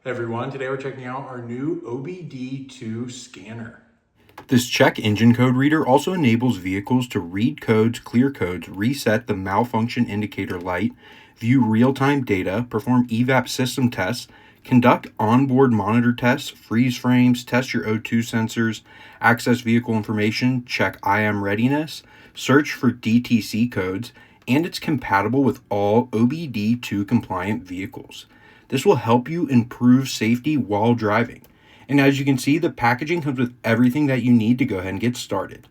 Hey everyone, today we're checking out our new OBD2 scanner. This check engine code reader also enables vehicles to read codes, clear codes, reset the malfunction indicator light, view real-time data, perform evap system tests, conduct onboard monitor tests, freeze frames, test your O2 sensors, access vehicle information, check IM readiness, search for DTC codes, and it's compatible with all OBD2 compliant vehicles. This will help you improve safety while driving. And as you can see, the packaging comes with everything that you need to go ahead and get started.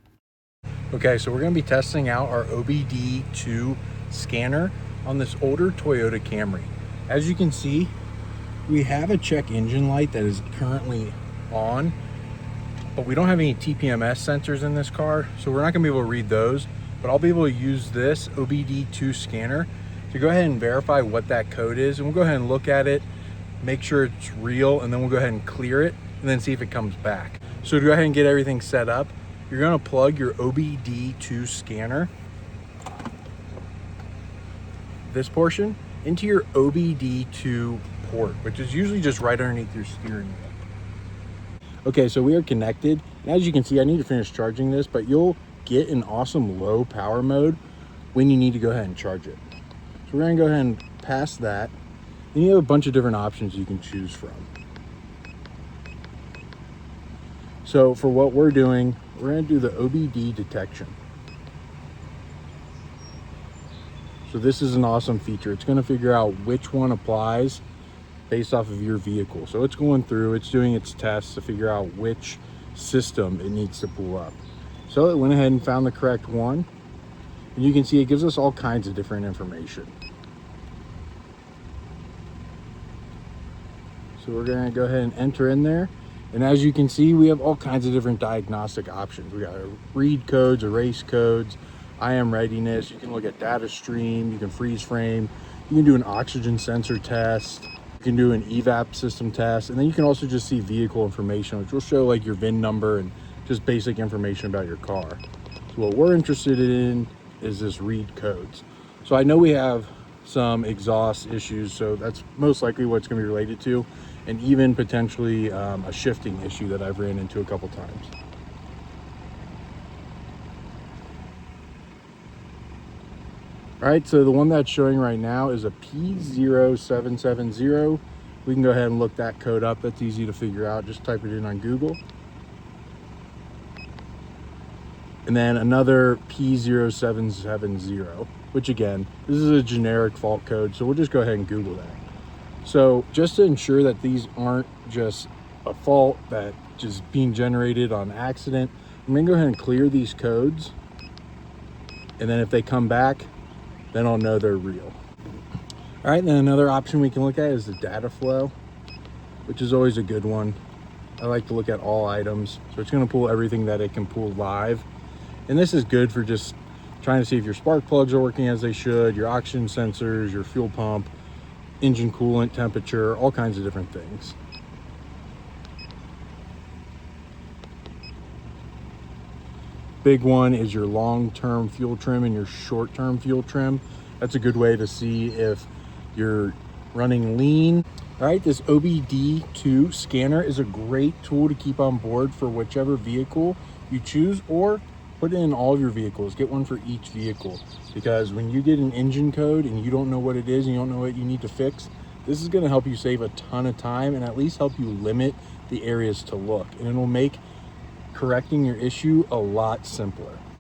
Okay, so we're going to be testing out our OBD2 scanner on this older Toyota Camry. As you can see, we have a check engine light that is currently on, but we don't have any TPMS sensors in this car, so we're not going to be able to read those, but I'll be able to use this OBD2 scanner to go ahead and verify what that code is, and we'll go ahead and look at it, make sure it's real, and then we'll go ahead and clear it and then see if it comes back. So to go ahead and get everything set up, you're going to plug your OBD2 scanner, this portion, into your OBD2 port, which is usually just right underneath your steering wheel. Okay, so we are connected, and as you can see, I need to finish charging this, but you'll get an awesome low power mode when you need to go ahead and charge it. So we're going to go ahead and pass that. Then you have a bunch of different options you can choose from. So for what we're doing, we're going to do the OBD detection. So this is an awesome feature. It's going to figure out which one applies based off of your vehicle. So it's going through, it's doing its tests to figure out which system it needs to pull up. So it went ahead and found the correct one. And you can see it gives us all kinds of different information. So we're going to go ahead and enter in there. And as you can see, we have all kinds of different diagnostic options. We got read codes, erase codes, IM readiness. You can look at data stream, you can freeze frame, you can do an oxygen sensor test, you can do an evap system test, and then you can also just see vehicle information, which will show like your VIN number and just basic information about your car. So what we're interested in is this read codes. So I know we have some exhaust issues, so that's most likely what it's going to be related to, and even potentially a shifting issue that I've ran into a couple times. All right, so the one that's showing right now is a P0770. We can go ahead and look that code up. That's easy to figure out. Just type it in on Google. And then another P0770, which again, this is a generic fault code, so we'll just go ahead and Google that. So just to ensure that these aren't just a fault that just being generated on accident, I'm gonna go ahead and clear these codes. And then if they come back, then I'll know they're real. All right, then another option we can look at is the data flow, which is always a good one. I like to look at all items. So it's gonna pull everything that it can pull live. And this is good for just trying to see if your spark plugs are working as they should, your oxygen sensors, your fuel pump, engine coolant temperature, all kinds of different things. Big one is your long-term fuel trim and your short-term fuel trim. That's a good way to see if you're running lean. All right, this OBD2 scanner is a great tool to keep on board for whichever vehicle you choose, or put it in all of your vehicles. Get one for each vehicle, because when you get an engine code and you don't know what it is and you don't know what you need to fix, this is going to help you save a ton of time and at least help you limit the areas to look, and it will make correcting your issue a lot simpler.